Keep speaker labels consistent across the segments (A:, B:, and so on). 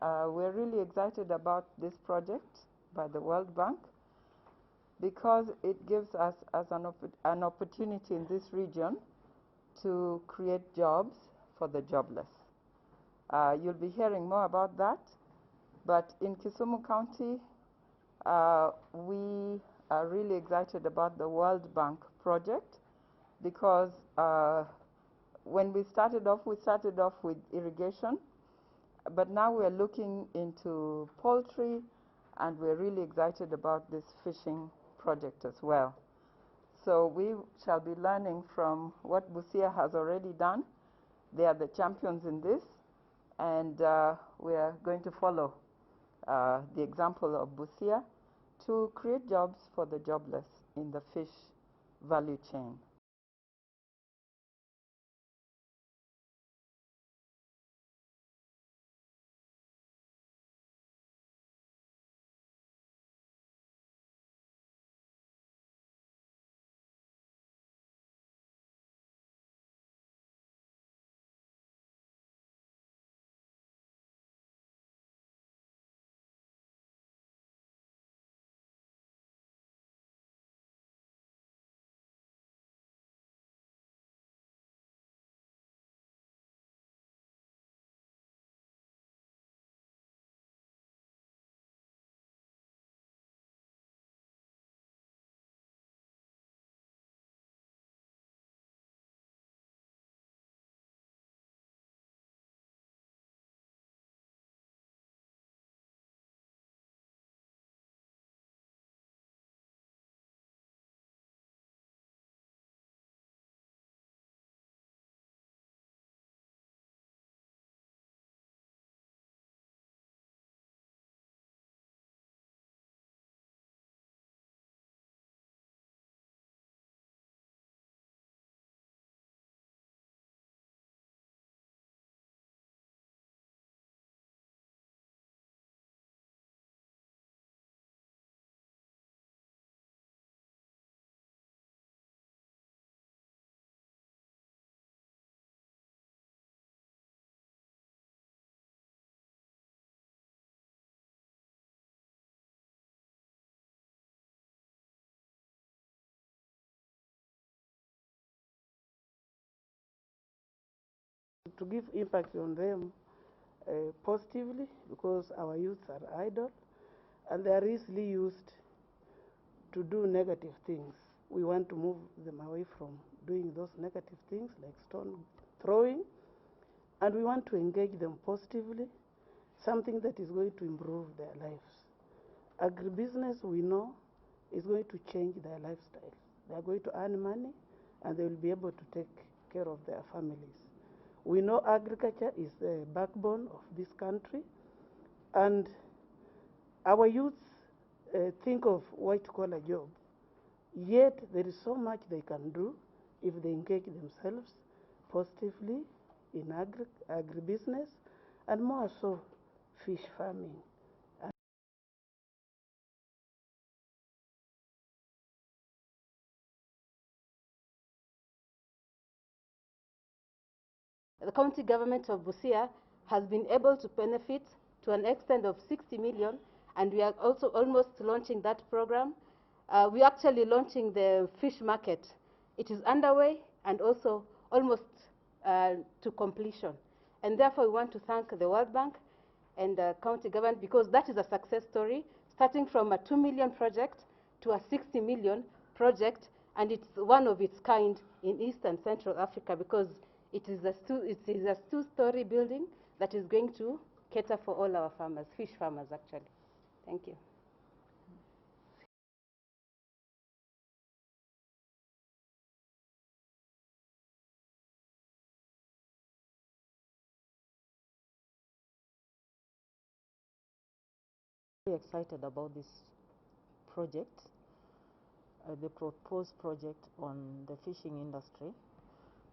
A: We're really excited about this project by the World Bank because it gives us as an opportunity in this region to create jobs for the jobless. You'll be hearing more about that, but in Kisumu County, we are really excited about the World Bank project because when we started off with irrigation, but now we're looking into poultry, and we're really excited about this fishing project as well. So we shall be learning from what Busia has already done. They are the champions in this, and we are going to follow the example of Busia to create jobs for the jobless in the fish value chain.
B: To give impact on them positively, because our youths are idle and they are easily used to do negative things. We want to move them away from doing those negative things like stone throwing, and we want to engage them positively, something that is going to improve their lives. Agribusiness, we know, is going to change their lifestyle. They are going to earn money and they will be able to take care of their families. We know agriculture is the backbone of this country, and our youths think of white-collar job. Yet there is so much they can do if they engage themselves positively in agribusiness, and more so fish farming.
C: The county government of Busia has been able to benefit to an extent of 60 million, and we are also almost launching that program. We're actually launching the fish market. It is underway and also almost to completion. And therefore, we want to thank the World Bank and the county government, because that is a success story, starting from a 2 million project to a 60 million project, and it's one of its kind in East and Central Africa, because it is a two-story building that is going to cater for all our farmers, fish farmers actually. Thank you.
D: Very excited about this project, the proposed project on the fishing industry.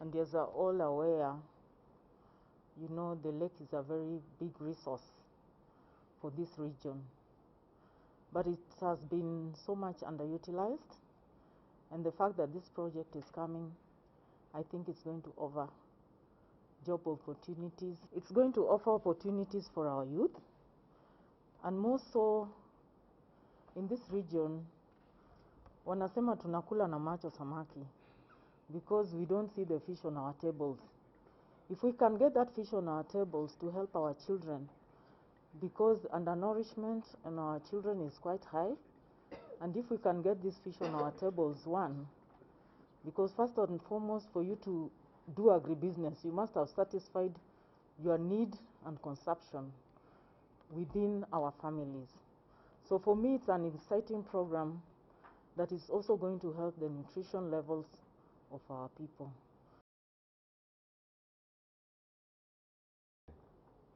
D: And as are all aware, you know, the lake is a very big resource for this region. But it has been so much underutilized, and the fact that this project is coming, I think it's going to offer job opportunities. It's going to offer opportunities for our youth, And more so in this region, wanasema tunakula na macho samaki because we don't see the fish on our tables. If we can get that fish on our tables to help our children, because undernourishment in our children is quite high, and if we can get this fish on our tables, one, because first and foremost, for you to do agribusiness, you must have satisfied your need and consumption within our families. So for me, it's an exciting program that is also going to help the nutrition levels of our people.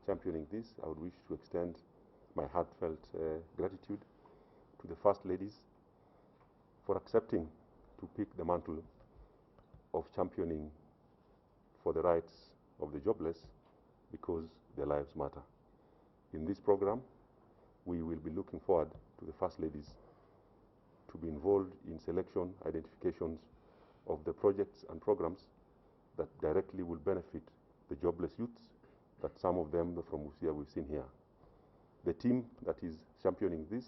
E: Championing this, I would wish to extend my heartfelt gratitude to the First Ladies for accepting to pick the mantle of championing for the rights of the jobless, because their lives matter. In this program, we will be looking forward to the First Ladies to be involved in selection, identifications of the projects and programs that directly will benefit the jobless youths, that some of them from Busia we've seen here. The team that is championing this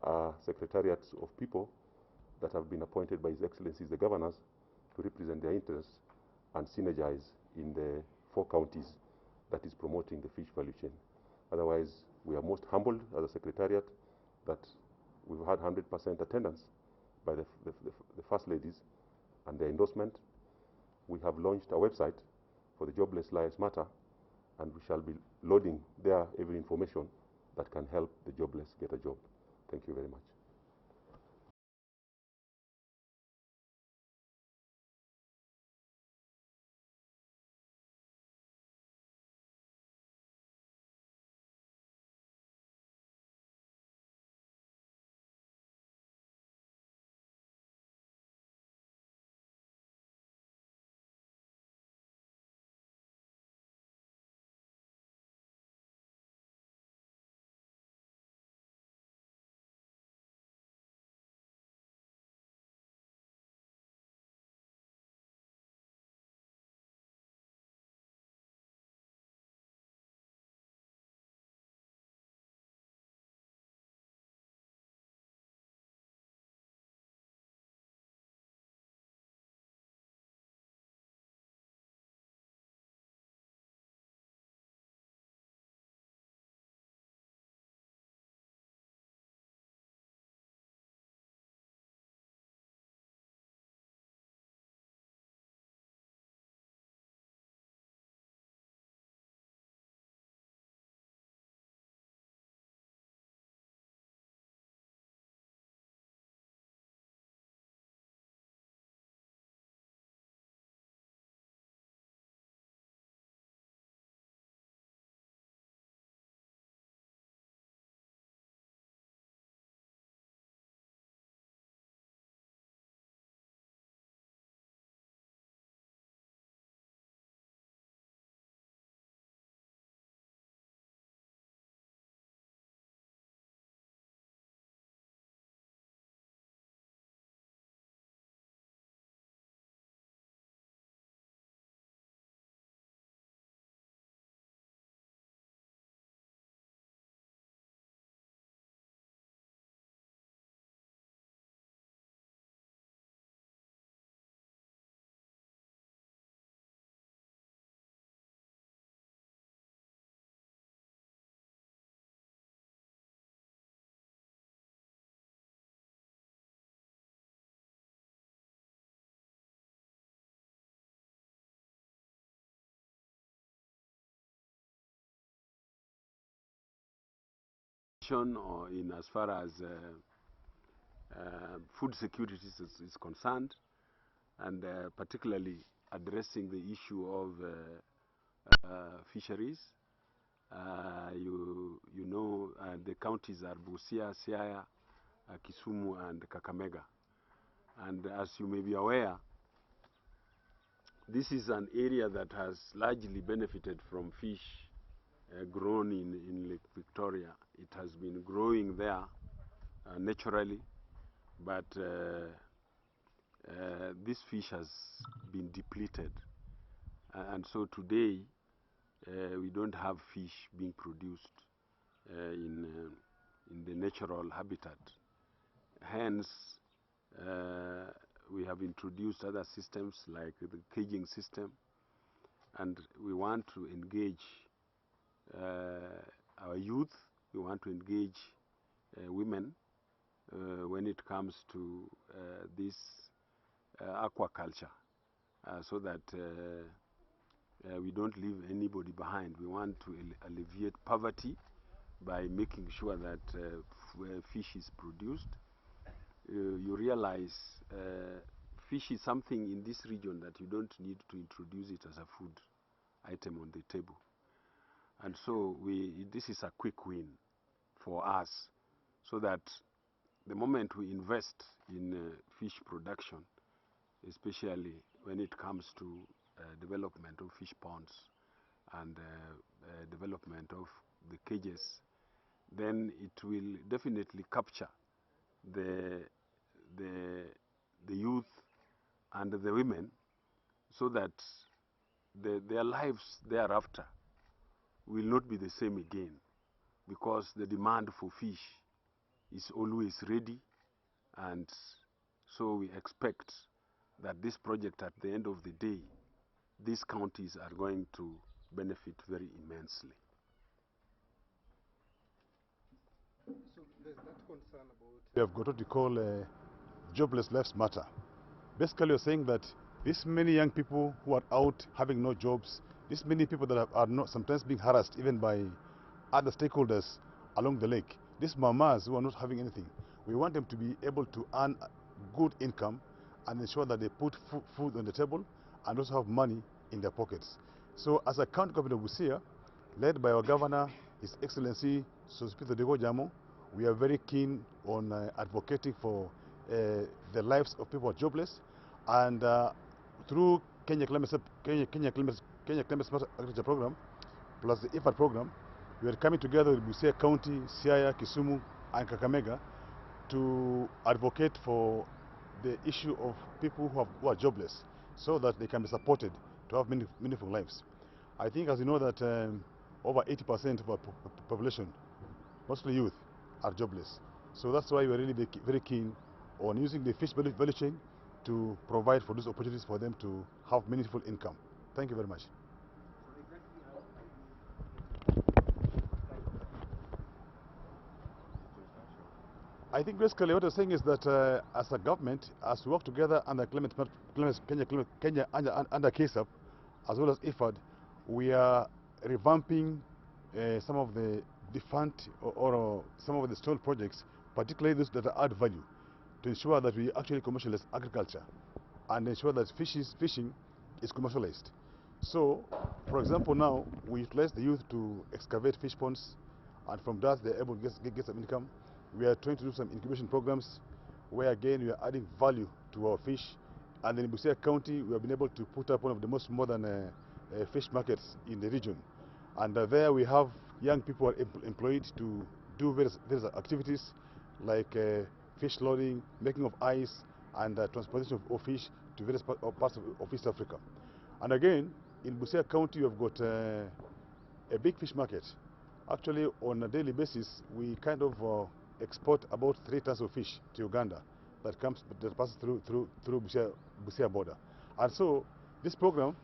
E: are secretariats of people that have been appointed by His Excellencies the Governors to represent their interests and synergize in the 4 counties that is promoting the fish value chain. Otherwise, we are most humbled as a secretariat that we've had 100% attendance by the First Ladies and their endorsement. We have launched a website for the Jobless Lives Matter, and we shall be loading there every information that can help the jobless get a job. Thank you very much.
F: Or in as far as food security is concerned, and particularly addressing the issue of fisheries. You know, the counties are Busia, Siaya, Kisumu, and Kakamega. And as you may be aware, this is an area that has largely benefited from fish grown in Lake Victoria. It has been growing there naturally, but this fish has been depleted. And so today, we don't have fish being produced in the natural habitat. Hence, we have introduced other systems like the caging system, and we want to engage our youth, we want to engage women when it comes to this aquaculture, so that we don't leave anybody behind. We want to alleviate poverty by making sure that fish is produced. You realize fish is something in this region that you don't need to introduce it as a food item on the table. And so this is a quick win for us, so that the moment we invest in fish production, especially when it comes to development of fish ponds and development of the cages, then it will definitely capture the youth and the women, so that their lives thereafter will not be the same again, because the demand for fish is always ready. And so we expect that this project, at the end of the day, these counties are going to benefit very immensely.
G: So there's that concern about... We have got what we call jobless lives matter. Basically, you're saying that this many young people who are out having no jobs, this many people that are not sometimes being harassed even by other stakeholders along the lake, these mamas who are not having anything, we want them to be able to earn good income and ensure that they put food on the table and also have money in their pockets. So as a county government of Busia, led by our governor, His Excellency Sospeter Dego Jamo, we are very keen on advocating for the lives of people who are jobless, and through Kenya Climate Smart Agriculture Program plus the IFAD program, we are coming together with Busia County, Siaya, Kisumu and Kakamega to advocate for the issue of people who are jobless, so that they can be supported to have meaningful lives. I think, as you know, that over 80% of our population, mostly youth, are jobless. So that's why we're really very keen on using the fish value chain to provide for those opportunities for them to have meaningful income. Thank you very much. I think basically what I'm saying is that as a government, as we work together under Kenya under KSAP, as well as IFAD, we are revamping some of the defunct or some of the stalled projects, particularly those that add value, to ensure that we actually commercialize agriculture and ensure that fishing is commercialized. So, for example, now we utilize the youth to excavate fish ponds, and from that they're able to get some income. We are trying to do some incubation programs where, again, we are adding value to our fish. And in Busia County, we have been able to put up one of the most modern fish markets in the region. And there we have young people employed to do various activities like fish loading, making of ice, and transportation of fish to various parts of East Africa. And again, in Busia County, we have got a big fish market. Actually, on a daily basis, we kind of export about 3 tons of fish to Uganda that passes through Busia border. And so this program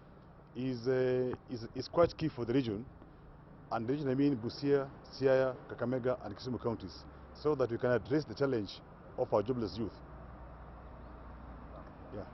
G: is quite key for the region, and the region I mean Busia, Siaya, Kakamega and Kisumu counties, so that we can address the challenge of our jobless youth. Yeah.